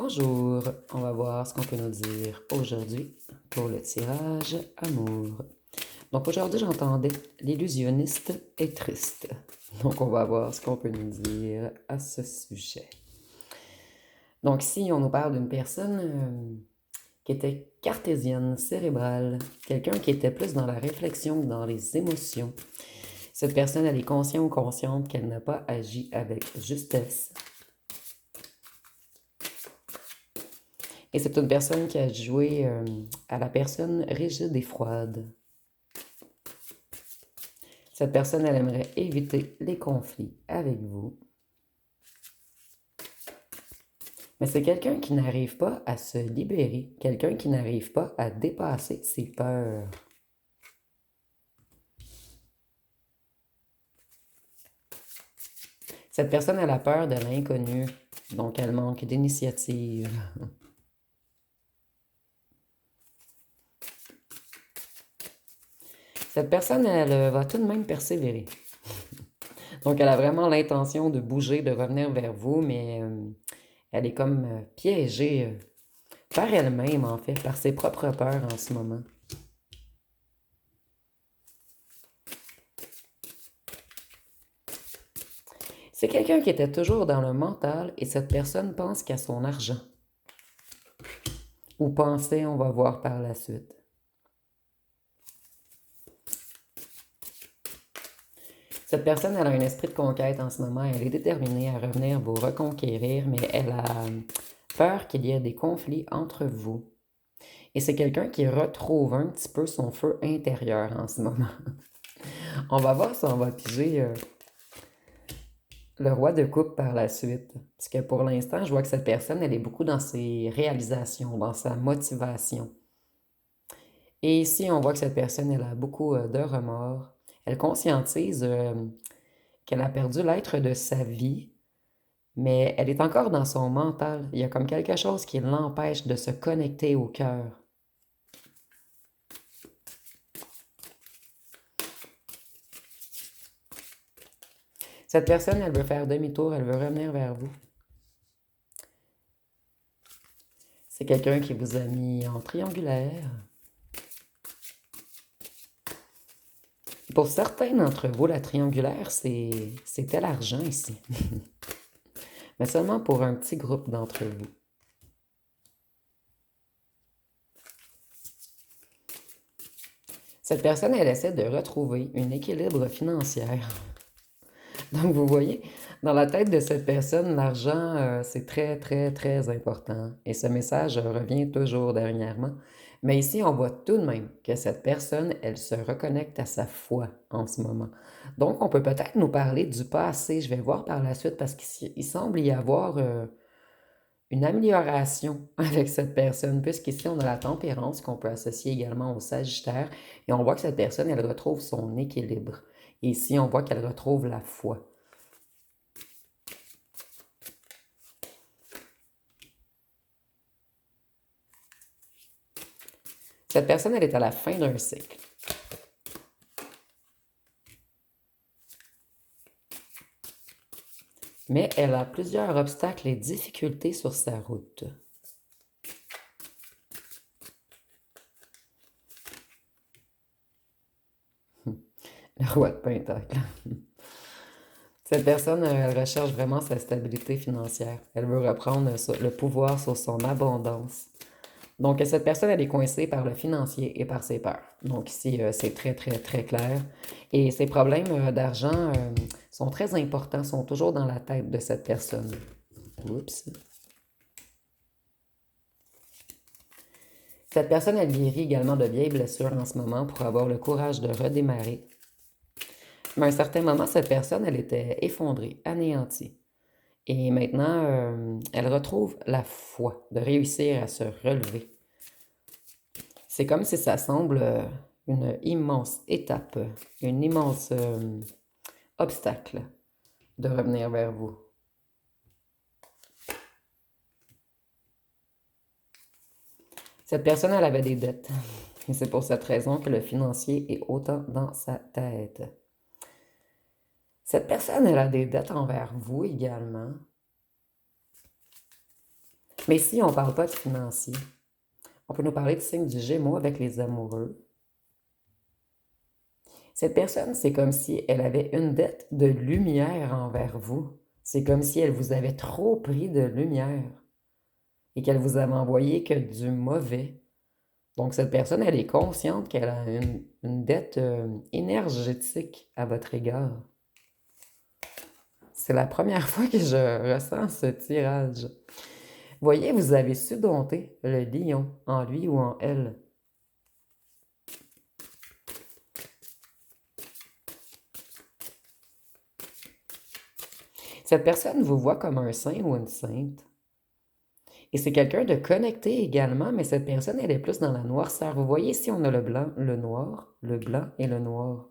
Bonjour, on va voir ce qu'on peut nous dire aujourd'hui pour le tirage amour. Donc aujourd'hui, j'entendais l'illusionniste est triste. Donc on va voir ce qu'on peut nous dire à ce sujet. Donc si on nous parle d'une personne qui était cartésienne, cérébrale, quelqu'un qui était plus dans la réflexion que dans les émotions, cette personne, elle est consciente ou consciente qu'elle n'a pas agi avec justesse. Et c'est une personne qui a joué à la personne rigide et froide. Cette personne, elle aimerait éviter les conflits avec vous. Mais c'est quelqu'un qui n'arrive pas à se libérer, quelqu'un qui n'arrive pas à dépasser ses peurs. Cette personne, elle a peur de l'inconnu, donc elle manque d'initiative. Cette personne, elle va tout de même persévérer. Donc, elle a vraiment l'intention de bouger, de revenir vers vous, mais elle est comme piégée par elle-même, en fait, par ses propres peurs en ce moment. C'est quelqu'un qui était toujours dans le mental et cette personne pense qu'à son argent. Ou pensait, on va voir par la suite. Cette personne, elle a un esprit de conquête en ce moment. Elle est déterminée à revenir vous reconquérir, mais elle a peur qu'il y ait des conflits entre vous. Et c'est quelqu'un qui retrouve un petit peu son feu intérieur en ce moment. On va voir si on va piger le roi de coupe par la suite. Parce que pour l'instant, je vois que cette personne, elle est beaucoup dans ses réalisations, dans sa motivation. Et ici, on voit que cette personne, elle a beaucoup de remords. Elle conscientise qu'elle a perdu l'être de sa vie, mais elle est encore dans son mental. Il y a comme quelque chose qui l'empêche de se connecter au cœur. Cette personne, elle veut faire demi-tour, elle veut revenir vers vous. C'est quelqu'un qui vous a mis en triangulaire. Pour certains d'entre vous, la triangulaire, c'était l'argent ici. Mais seulement pour un petit groupe d'entre vous. Cette personne, elle essaie de retrouver un équilibre financier. Donc, vous voyez, dans la tête de cette personne, l'argent, c'est très, très, très important. Et ce message revient toujours dernièrement. Mais ici, on voit tout de même que cette personne, elle se reconnecte à sa foi en ce moment. Donc, on peut peut-être nous parler du passé. Je vais voir par la suite parce qu'il semble y avoir une amélioration avec cette personne, puisqu'ici, on a la tempérance qu'on peut associer également au Sagittaire. Et on voit que cette personne, elle retrouve son équilibre. Et ici, on voit qu'elle retrouve la foi. Cette personne, elle est à la fin d'un cycle. Mais elle a plusieurs obstacles et difficultés sur sa route. Le roi de Pentacle. Cette personne, elle recherche vraiment sa stabilité financière. Elle veut reprendre le pouvoir sur son abondance. Donc, cette personne, elle est coincée par le financier et par ses peurs. Donc, ici, c'est très, très, très clair. Et ses problèmes d'argent sont très importants, sont toujours dans la tête de cette personne. Oups. Cette personne, elle guérit également de vieilles blessures en ce moment pour avoir le courage de redémarrer. Mais à un certain moment, cette personne, elle était effondrée, anéantie. Et maintenant, elle retrouve la foi de réussir à se relever. C'est comme si ça semble une immense étape, une immense obstacle de revenir vers vous. Cette personne, elle avait des dettes. Et c'est pour cette raison que le financier est autant dans sa tête. Cette personne, elle a des dettes envers vous également. Mais ici, on ne parle pas de financier. On peut nous parler du signe du Gémeaux avec les amoureux. Cette personne, c'est comme si elle avait une dette de lumière envers vous. C'est comme si elle vous avait trop pris de lumière et qu'elle vous avait envoyé que du mauvais. Donc, cette personne, elle est consciente qu'elle a une dette énergétique à votre égard. C'est la première fois que je ressens ce tirage. Voyez, vous avez su dompter le lion en lui ou en elle. Cette personne vous voit comme un saint ou une sainte. Et c'est quelqu'un de connecté également, mais cette personne, elle est plus dans la noirceur. Vous voyez ici, on a le blanc, le noir, le blanc et le noir.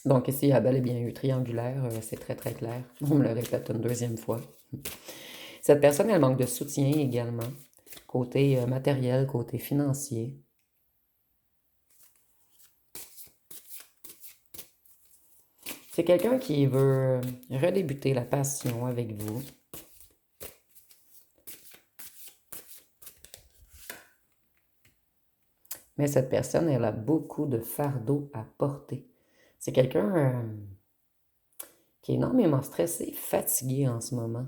Donc ici, il y a bel et bien eu triangulaire, c'est très très clair. On me le répète une deuxième fois. Cette personne, elle manque de soutien également, côté matériel, côté financier. C'est quelqu'un qui veut redébuter la passion avec vous. Mais cette personne, elle a beaucoup de fardeaux à porter. C'est quelqu'un qui est énormément stressé, fatigué en ce moment.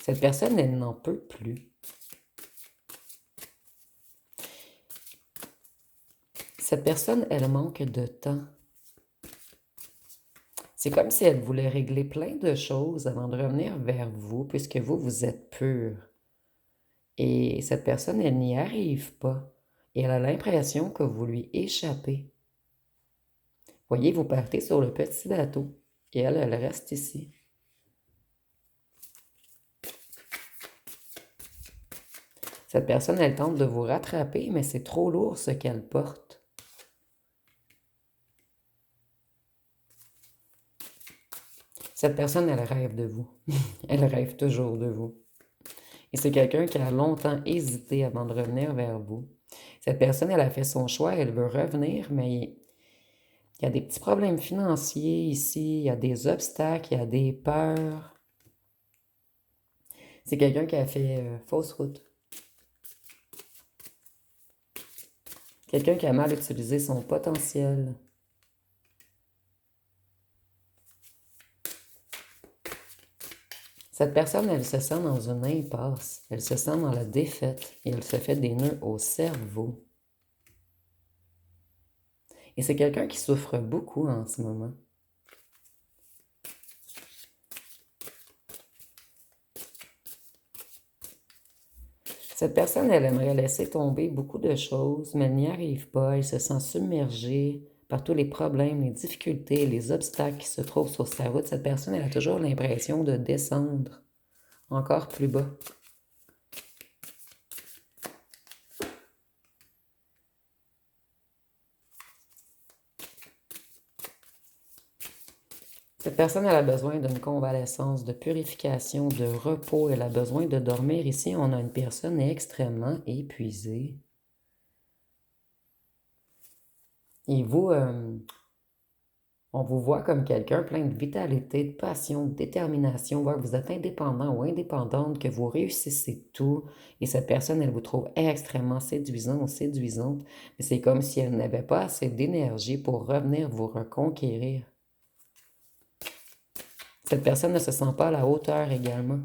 Cette personne, elle n'en peut plus. Cette personne, elle manque de temps. C'est comme si elle voulait régler plein de choses avant de revenir vers vous, puisque vous, vous êtes pur. Et cette personne, elle n'y arrive pas. Et elle a l'impression que vous lui échappez. Voyez, vous partez sur le petit bateau. Et elle reste ici. Cette personne, elle tente de vous rattraper, mais c'est trop lourd ce qu'elle porte. Cette personne, elle rêve de vous. Elle rêve toujours de vous. Et c'est quelqu'un qui a longtemps hésité avant de revenir vers vous. Cette personne, elle a fait son choix, elle veut revenir, mais il y a des petits problèmes financiers ici, il y a des obstacles, il y a des peurs. C'est quelqu'un qui a fait fausse route. Quelqu'un qui a mal utilisé son potentiel. Cette personne, elle se sent dans une impasse, elle se sent dans la défaite et elle se fait des nœuds au cerveau. Et c'est quelqu'un qui souffre beaucoup en ce moment. Cette personne, elle aimerait laisser tomber beaucoup de choses, mais elle n'y arrive pas. Elle se sent submergée par tous les problèmes, les difficultés, les obstacles qui se trouvent sur sa route. Cette personne, elle a toujours l'impression de descendre encore plus bas. Cette personne, elle a besoin d'une convalescence, de purification, de repos. Elle a besoin de dormir. Ici, on a une personne extrêmement épuisée. Et vous, on vous voit comme quelqu'un plein de vitalité, de passion, de détermination. On voit que vous êtes indépendant ou indépendante, que vous réussissez tout. Et cette personne, elle vous trouve extrêmement séduisant ou séduisante. Mais c'est comme si elle n'avait pas assez d'énergie pour revenir vous reconquérir. Cette personne ne se sent pas à la hauteur également.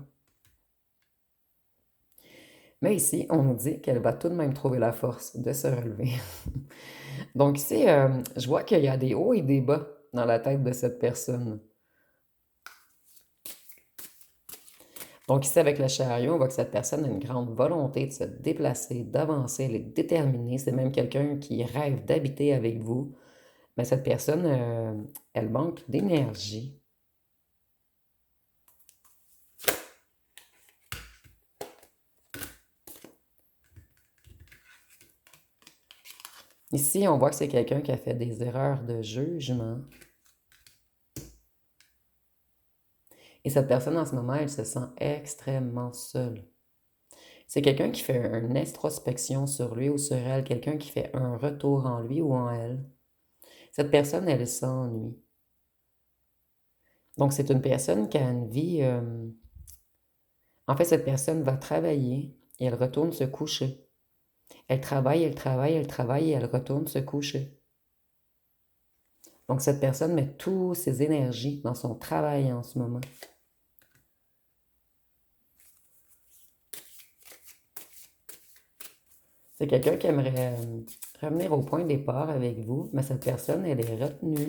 Mais ici, on nous dit qu'elle va tout de même trouver la force de se relever. Donc ici, je vois qu'il y a des hauts et des bas dans la tête de cette personne. Donc ici, avec le chariot, on voit que cette personne a une grande volonté de se déplacer, d'avancer, elle est déterminée. C'est même quelqu'un qui rêve d'habiter avec vous. Mais cette personne, elle manque d'énergie. Ici, on voit que c'est quelqu'un qui a fait des erreurs de jugement. Et cette personne, en ce moment, elle se sent extrêmement seule. C'est quelqu'un qui fait une introspection sur lui ou sur elle, quelqu'un qui fait un retour en lui ou en elle. Cette personne, elle s'ennuie. Donc, c'est une personne qui a une vie... En fait, cette personne va travailler et elle retourne se coucher. Elle travaille, elle travaille, elle travaille et elle retourne se coucher. Donc, cette personne met toutes ses énergies dans son travail en ce moment. C'est quelqu'un qui aimerait revenir au point de départ avec vous, mais cette personne, elle est retenue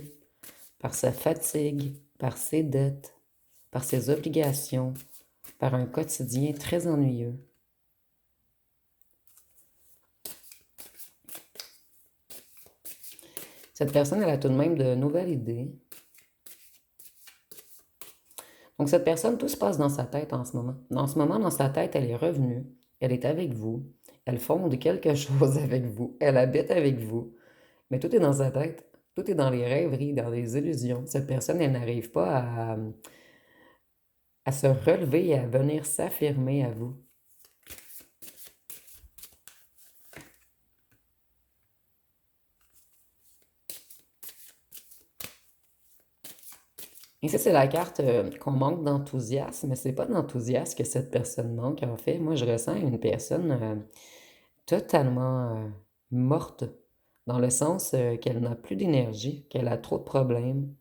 par sa fatigue, par ses dettes, par ses obligations, par un quotidien très ennuyeux. Cette personne, elle a tout de même de nouvelles idées. Donc, cette personne, tout se passe dans sa tête en ce moment. En ce moment, dans sa tête, elle est revenue, elle est avec vous, elle fonde quelque chose avec vous, elle habite avec vous, mais tout est dans sa tête. Tout est dans les rêveries, dans les illusions. Cette personne, elle n'arrive pas à se relever et à venir s'affirmer à vous. Et ça, c'est la carte qu'on manque d'enthousiasme, mais c'est pas d'enthousiasme que cette personne manque, en fait. Moi, je ressens une personne totalement morte, dans le sens qu'elle n'a plus d'énergie, qu'elle a trop de problèmes,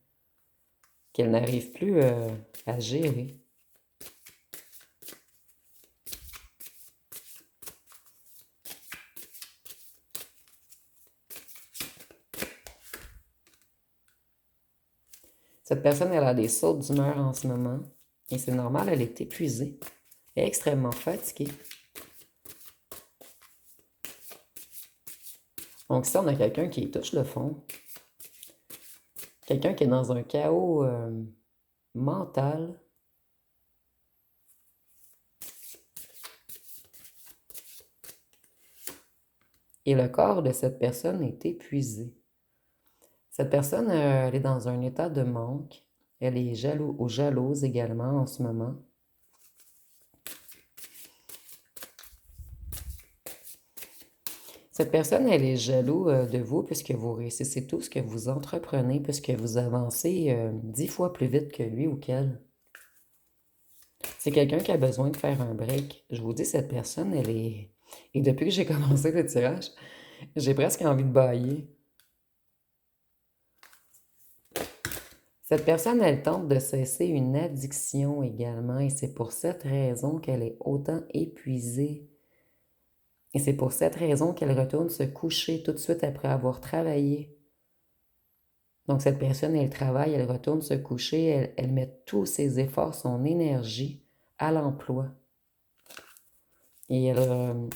qu'elle n'arrive plus à gérer. Cette personne, elle a des sautes d'humeur en ce moment, et c'est normal, elle est épuisée, elle est extrêmement fatiguée. Donc ça, on a quelqu'un qui touche le fond, quelqu'un qui est dans un chaos mental. Et le corps de cette personne est épuisé. Cette personne, elle est dans un état de manque. Elle est jalouse également en ce moment. Cette personne, elle est jalouse de vous puisque vous réussissez tout ce que vous entreprenez, puisque vous avancez 10 fois plus vite que lui ou qu'elle. C'est quelqu'un qui a besoin de faire un break. Je vous dis, cette personne, elle est... Et depuis que j'ai commencé le tirage, j'ai presque envie de bâiller. Cette personne, elle tente de cesser une addiction également et c'est pour cette raison qu'elle est autant épuisée. Et c'est pour cette raison qu'elle retourne se coucher tout de suite après avoir travaillé. Donc cette personne, elle travaille, elle retourne se coucher, elle met tous ses efforts, son énergie à l'emploi. Et elle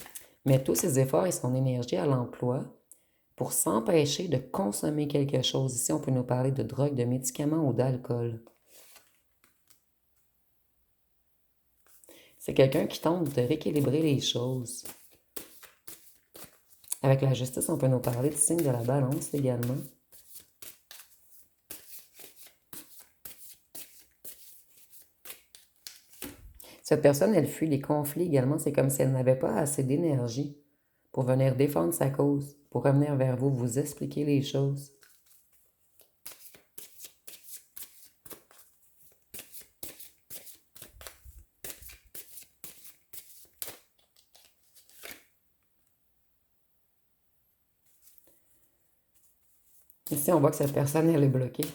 met tous ses efforts et son énergie à l'emploi pour s'empêcher de consommer quelque chose. Ici, on peut nous parler de drogue, de médicaments ou d'alcool. C'est quelqu'un qui tente de rééquilibrer les choses. Avec la justice, on peut nous parler du signe de la balance également. Cette personne, elle fuit les conflits également. C'est comme si elle n'avait pas assez d'énergie pour venir défendre sa cause, pour revenir vers vous, vous expliquer les choses. Ici, on voit que cette personne, elle est bloquée.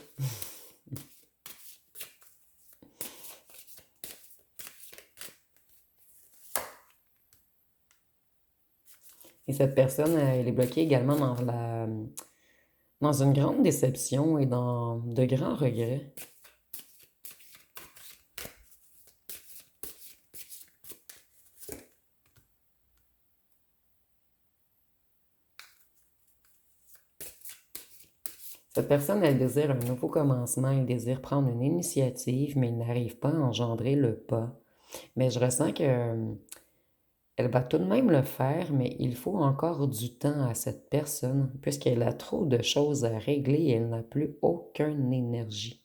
Et cette personne, elle est bloquée également dans une grande déception et dans de grands regrets. Cette personne, elle désire un nouveau commencement, elle désire prendre une initiative, mais elle n'arrive pas à engendrer le pas. Mais je ressens que elle va tout de même le faire, mais il faut encore du temps à cette personne, puisqu'elle a trop de choses à régler et elle n'a plus aucune énergie.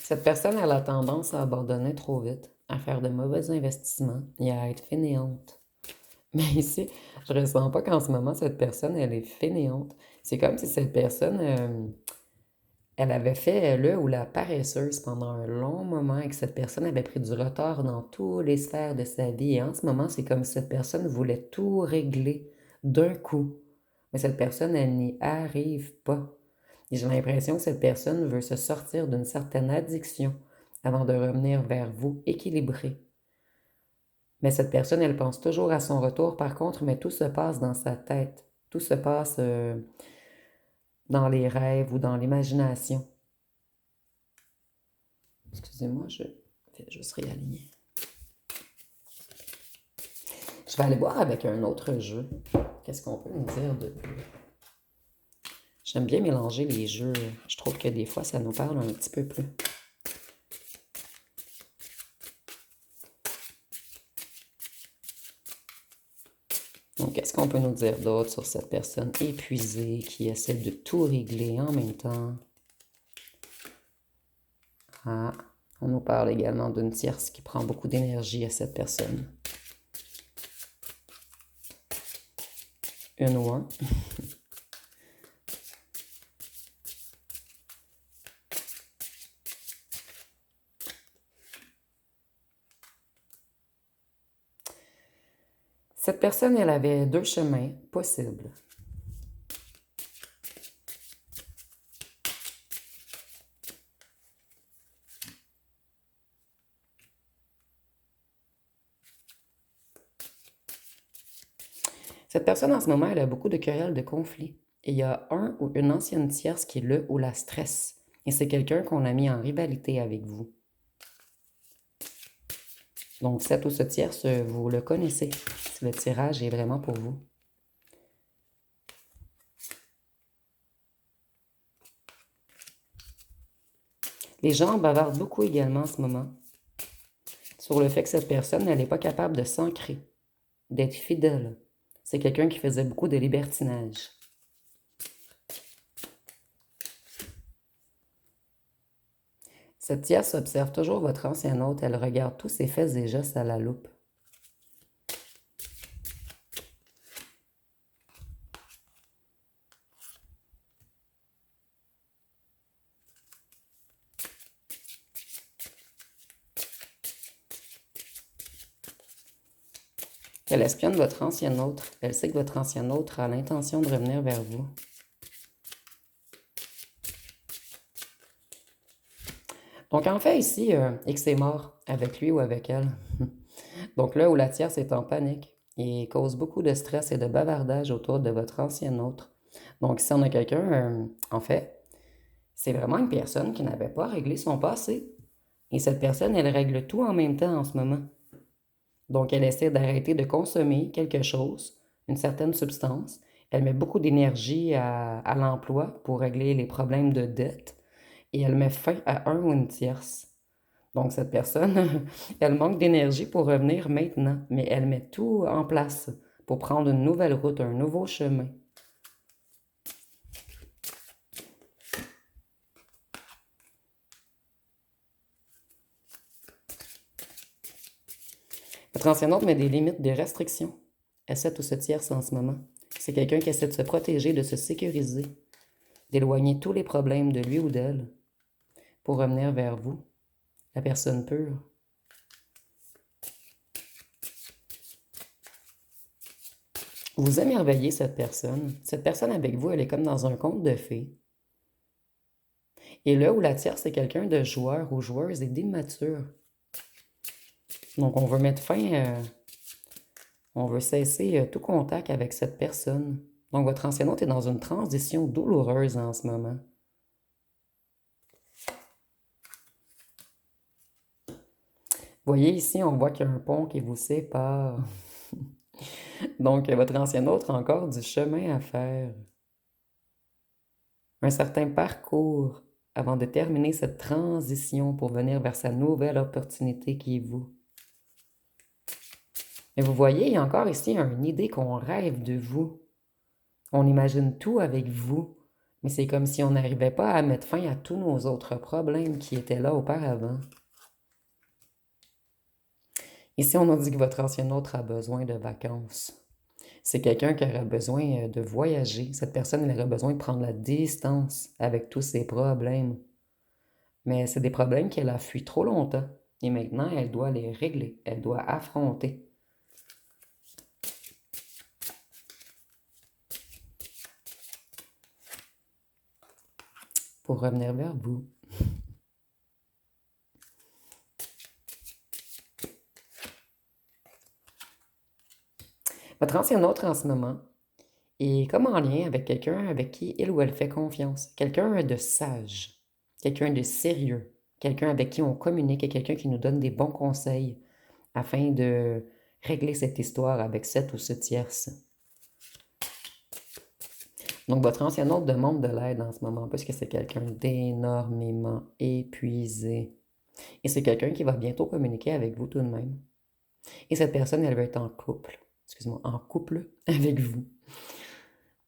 Cette personne, elle a tendance à abandonner trop vite, à faire de mauvais investissements et à être fainéante. Mais ici, je ressens pas qu'en ce moment, cette personne, elle est fainéante. C'est comme si cette personne, elle avait fait le ou la paresseuse pendant un long moment et que cette personne avait pris du retard dans toutes les sphères de sa vie. Et en ce moment, c'est comme si cette personne voulait tout régler d'un coup. Mais cette personne, elle n'y arrive pas. Et j'ai l'impression que cette personne veut se sortir d'une certaine addiction avant de revenir vers vous équilibré. Mais cette personne, elle pense toujours à son retour, par contre, mais tout se passe dans sa tête. Tout se passe dans les rêves ou dans l'imagination. Excusez-moi, je vais juste réaligner. Je vais aller voir avec un autre jeu. Qu'est-ce qu'on peut nous dire de plus? J'aime bien mélanger les jeux. Je trouve que des fois, ça nous parle un petit peu plus. Donc, qu'est-ce qu'on peut nous dire d'autre sur cette personne épuisée qui essaie de tout régler en même temps? Ah, on nous parle également d'une tierce qui prend beaucoup d'énergie à cette personne. Une ou un. Cette personne, elle avait deux chemins possibles. Cette personne, en ce moment, elle a beaucoup de querelles, de conflits. Et il y a un ou une ancienne tierce qui est le ou la stresse. Et c'est quelqu'un qu'on a mis en rivalité avec vous. Donc, cette ou ce tierce, vous le connaissez. Si le tirage est vraiment pour vous. Les gens bavardent beaucoup également en ce moment sur le fait que cette personne, elle n'est pas capable de s'ancrer, d'être fidèle. C'est quelqu'un qui faisait beaucoup de libertinage. Cette tierce observe toujours votre ancien hôte. Elle regarde tous ses faits et gestes à la loupe. Elle espionne votre ancien autre. Elle sait que votre ancien autre a l'intention de revenir vers vous. Donc, en fait, ici, X est mort avec lui ou avec elle. Donc, là où la tierce est en panique et cause beaucoup de stress et de bavardage autour de votre ancien autre. Donc, si on a quelqu'un, en fait, c'est vraiment une personne qui n'avait pas réglé son passé. Et cette personne, elle règle tout en même temps en ce moment. Donc, elle essaie d'arrêter de consommer quelque chose, une certaine substance. Elle met beaucoup d'énergie à l'emploi pour régler les problèmes de dette et elle met fin à un ou une tierce. Donc, cette personne, elle manque d'énergie pour revenir maintenant, mais elle met tout en place pour prendre une nouvelle route, un nouveau chemin. Votre ancien hôte met des limites, des restrictions à cette ou ce tierce en ce moment. C'est quelqu'un qui essaie de se protéger, de se sécuriser, d'éloigner tous les problèmes de lui ou d'elle pour revenir vers vous, la personne pure. Vous émerveillez cette personne. Cette personne avec vous, elle est comme dans un conte de fées. Et là où la tierce, c'est quelqu'un de joueur ou joueuse et d'immature. Donc, on veut mettre fin, on veut cesser tout contact avec cette personne. Donc, votre ancien hôte est dans une transition douloureuse en ce moment. Vous voyez ici, on voit qu'il y a un pont qui vous sépare. Donc, votre ancien hôte a encore du chemin à faire. Un certain parcours avant de terminer cette transition pour venir vers sa nouvelle opportunité qui est vous. Mais vous voyez, il y a encore ici une idée qu'on rêve de vous. On imagine tout avec vous. Mais c'est comme si on n'arrivait pas à mettre fin à tous nos autres problèmes qui étaient là auparavant. Ici, on nous dit que votre ancien autre a besoin de vacances. C'est quelqu'un qui aurait besoin de voyager. Cette personne, elle aurait besoin de prendre la distance avec tous ses problèmes. Mais c'est des problèmes qu'elle a fui trop longtemps. Et maintenant, elle doit les régler. Elle doit affronter pour revenir vers vous. Votre ancien autre en ce moment est comme en lien avec quelqu'un avec qui il ou elle fait confiance. Quelqu'un de sage, quelqu'un de sérieux, quelqu'un avec qui on communique et quelqu'un qui nous donne des bons conseils afin de régler cette histoire avec cette ou ce tierce. Donc, votre ancien autre demande de l'aide en ce moment parce que c'est quelqu'un d'énormément épuisé. Et c'est quelqu'un qui va bientôt communiquer avec vous tout de même. Et cette personne, elle va être en couple, excuse-moi, en couple avec vous.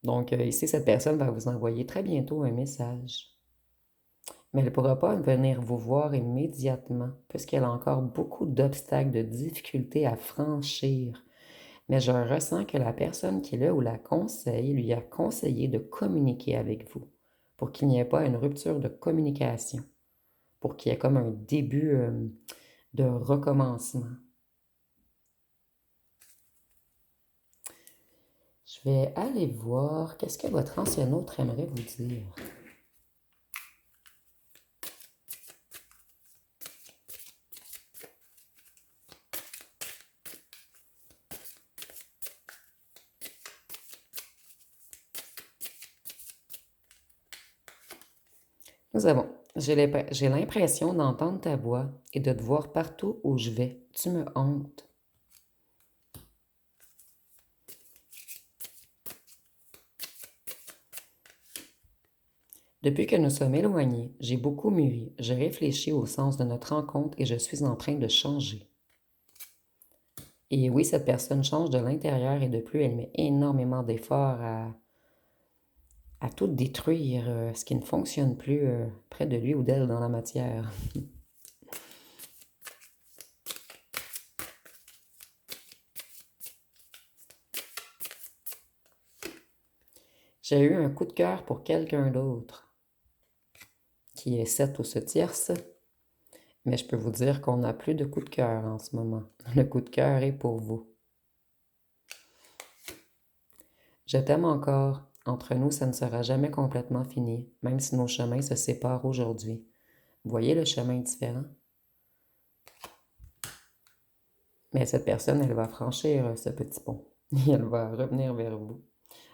Donc, ici, cette personne va vous envoyer très bientôt un message. Mais elle ne pourra pas venir vous voir immédiatement, puisqu'elle a encore beaucoup d'obstacles, de difficultés à franchir. Mais je ressens que la personne qui est là ou la conseille lui a conseillé de communiquer avec vous, pour qu'il n'y ait pas une rupture de communication, pour qu'il y ait comme un début de recommencement. Je vais aller voir qu'est-ce que votre ancien autre aimerait vous dire. Nous avons, j'ai l'impression d'entendre ta voix et de te voir partout où je vais. Tu me hantes. Depuis que nous sommes éloignés, j'ai beaucoup mûri. Je réfléchis au sens de notre rencontre et je suis en train de changer. Et oui, cette personne change de l'intérieur et de plus, elle met énormément d'efforts à tout détruire, ce qui ne fonctionne plus près de lui ou d'elle dans la matière. J'ai eu un coup de cœur pour quelqu'un d'autre, qui est cette ou ce tierce, mais je peux vous dire qu'on n'a plus de coup de cœur en ce moment. Le coup de cœur est pour vous. Je t'aime encore. Entre nous, ça ne sera jamais complètement fini, même si nos chemins se séparent aujourd'hui. Voyez le chemin différent? Mais cette personne, elle va franchir ce petit pont. Et elle va revenir vers vous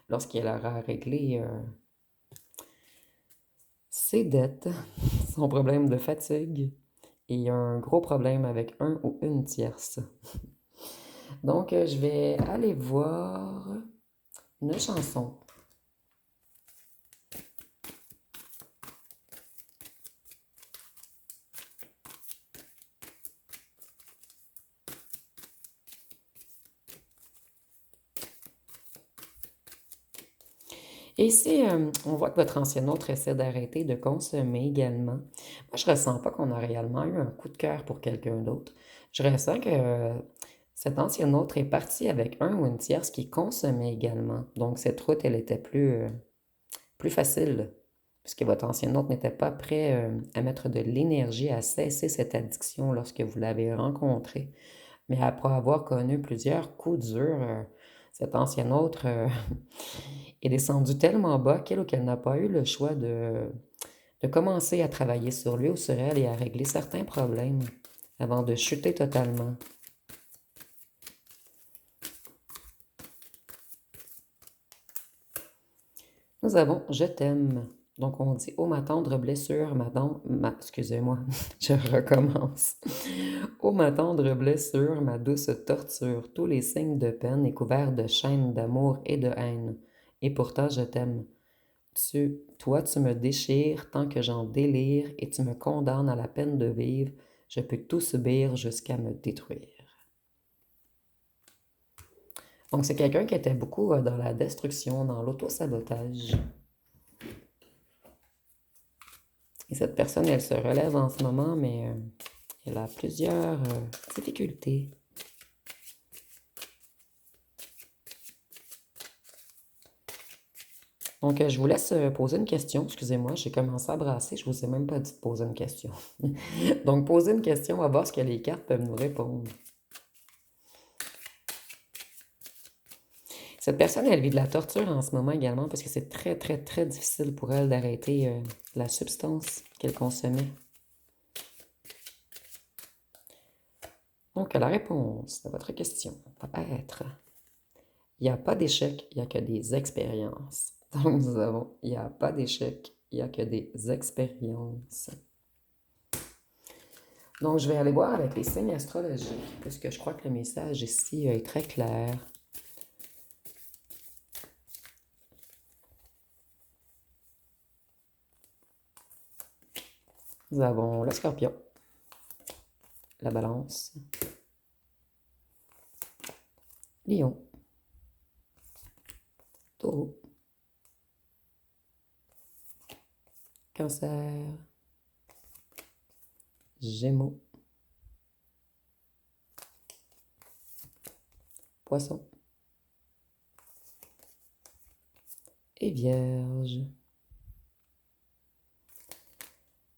lorsqu'elle aura réglé ses dettes, son problème de fatigue et un gros problème avec un ou une tierce. Donc, je vais aller voir une chanson. Et ici, on voit que votre ancien autre essaie d'arrêter de consommer également. Moi, je ressens pas qu'on a réellement eu un coup de cœur pour quelqu'un d'autre. Je ressens que cet ancien autre est parti avec un ou une tierce qui consommait également. Donc, cette route, elle était plus facile, puisque votre ancien autre n'était pas prêt à mettre de l'énergie à cesser cette addiction lorsque vous l'avez rencontré. Mais après avoir connu plusieurs coups durs, cet ancien autre est descendu tellement bas qu'il ou qu'elle n'a pas eu le choix de commencer à travailler sur lui ou sur elle et à régler certains problèmes avant de chuter totalement. Nous avons Je t'aime. Donc on dit ô ma tendre blessure, excusez-moi, je recommence. Ô ma tendre blessure, ma douce torture, tous les signes de peine et couverts de chaînes d'amour et de haine. Et pourtant je t'aime. Toi, tu me déchires tant que j'en délire et tu me condamnes à la peine de vivre. Je peux tout subir jusqu'à me détruire. Donc, c'est quelqu'un qui était beaucoup dans la destruction, dans l'autosabotage. Et cette personne, elle se relève en ce moment, mais elle a plusieurs difficultés. Donc, je vous laisse poser une question. Excusez-moi, j'ai commencé à brasser. Je vous ai même pas dit de poser une question. Donc, posez une question, on va voir ce que les cartes peuvent nous répondre. Cette personne, elle vit de la torture en ce moment également parce que c'est très, très, très difficile pour elle d'arrêter la substance qu'elle consommait. Donc, la réponse à votre question va être: il n'y a pas d'échec, il n'y a que des expériences. Donc, nous avons: il n'y a pas d'échec, il n'y a que des expériences. Donc, je vais aller voir avec les signes astrologiques, puisque je crois que le message ici est très clair. Nous avons le Scorpion, la Balance, Lion, Taureau, Cancer, Gémeaux, Poisson et Vierge.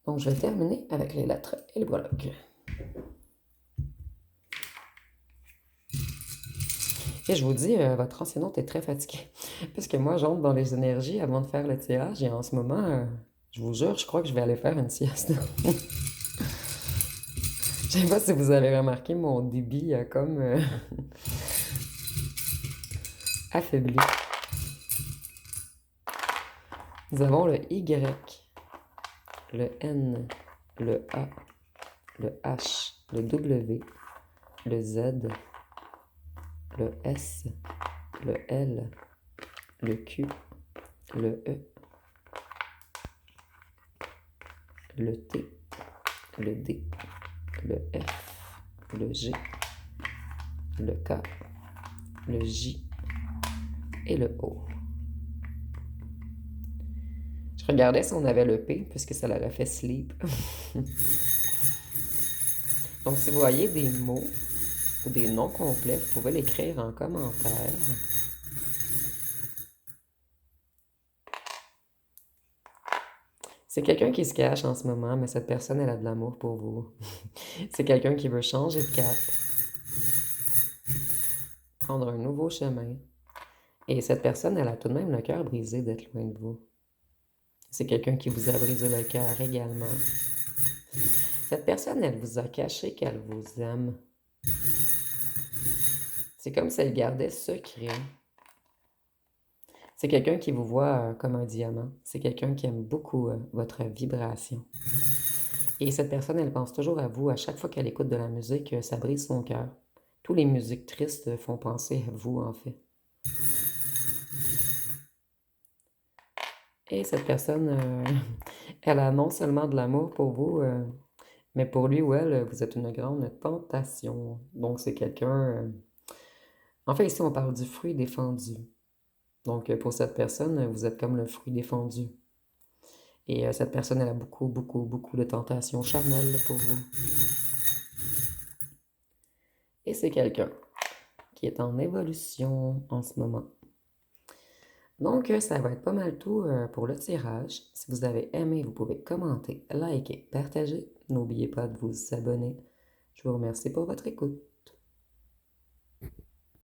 Donc, je vais terminer avec les lettres et les blocs. Et je vous dis, votre ancien hôte est très fatigué. Parce que moi, j'entre dans les énergies avant de faire le tirage. Et en ce moment, je vous jure, je crois que je vais aller faire une sieste. Je sais pas si vous avez remarqué, mon débit a comme affaibli. Nous avons le Y, le N, le A, le H, le W, le Z, le S, le L, le Q, le E, le T, le D, le F, le G, le K, le J et le O. Je regardais si on avait le P, puisque ça l'aurait fait sleep. Donc, si vous voyez des mots ou des noms complets, vous pouvez l'écrire en commentaire. C'est quelqu'un qui se cache en ce moment, mais cette personne, elle a de l'amour pour vous. C'est quelqu'un qui veut changer de cap, prendre un nouveau chemin. Et cette personne, elle a tout de même le cœur brisé d'être loin de vous. C'est quelqu'un qui vous a brisé le cœur également. Cette personne, elle vous a caché qu'elle vous aime. C'est comme si elle gardait secret. C'est quelqu'un qui vous voit comme un diamant. C'est quelqu'un qui aime beaucoup votre vibration. Et cette personne, elle pense toujours à vous à chaque fois qu'elle écoute de la musique, ça brise son cœur. Tous les musiques tristes font penser à vous, en fait. Et cette personne, elle a non seulement de l'amour pour vous, mais pour lui ou elle, vous êtes une grande tentation. Donc, c'est quelqu'un... En fait, ici, on parle du fruit défendu. Donc, pour cette personne, vous êtes comme le fruit défendu. Et cette personne, elle a beaucoup, beaucoup, beaucoup de tentations charnelles pour vous. Et c'est quelqu'un qui est en évolution en ce moment. Donc, ça va être pas mal tout pour le tirage. Si vous avez aimé, vous pouvez commenter, liker, partager. N'oubliez pas de vous abonner. Je vous remercie pour votre écoute.